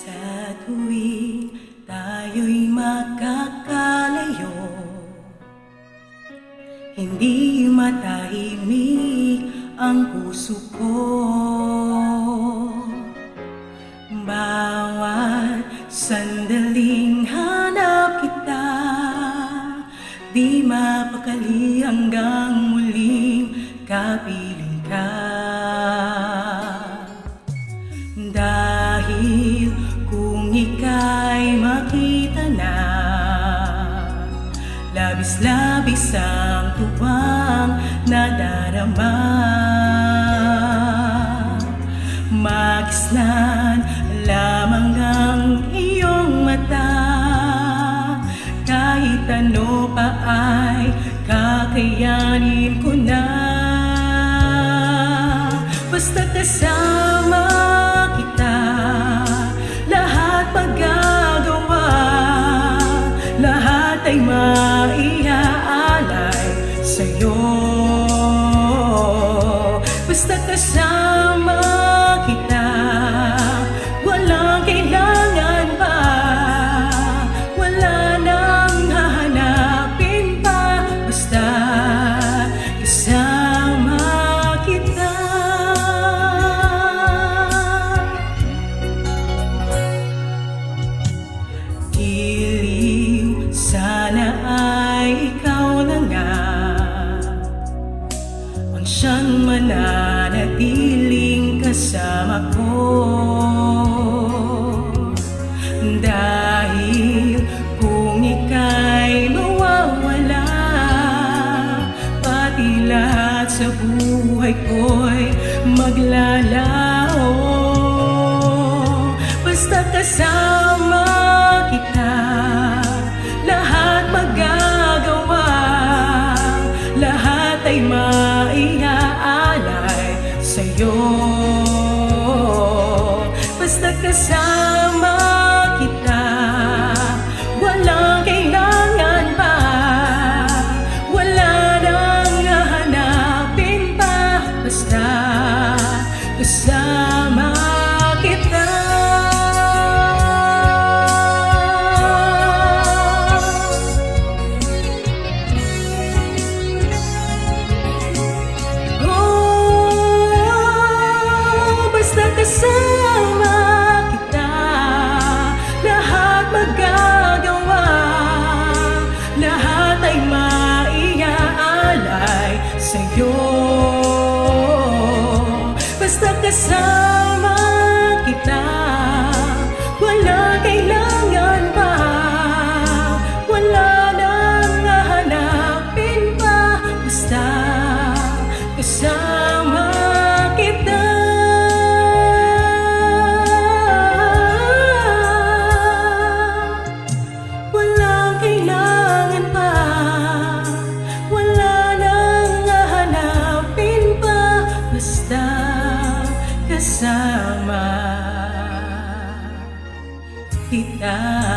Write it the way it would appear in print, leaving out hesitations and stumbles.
Sa tuwing tayo'y makakalayo, hindi matahimik ang puso ko. Bawat sandaling hanap kita, di mapakali hanggang muling kapiling ka. Dahil kung ika'y makita na, labis-labis ang tuwang nadarama. Magisnan lamang ang iyong mata, kahit ano pa ay kakayanin ko na. Basta kasama kita, lahat magagawa, lahat ay maiaalay sa'yo. Basta kasama kita, walang kailangan pa, wala nang hahanapin pa. Basta kasama kita. Iliw, sana ay ikaw na nga ang siyang mananatiling kasama ko. Dahil kung ika'y mawawala, pati lahat sa buhay ko'y maglalaho. Basta kasama kita, lahat magagawa, lahat ay maiaalay sa'yo. Basta kasama kita, walang kailangan pa, wala nang hahanapin pa. Basta kasama kita. Kasama kita, lahat magagawa, lahat ay maiaalay sa'yo. Basta kasama kita, wala kailangan pa, wala nang hahanapin pa. Basta kasama kita. Kasama kita.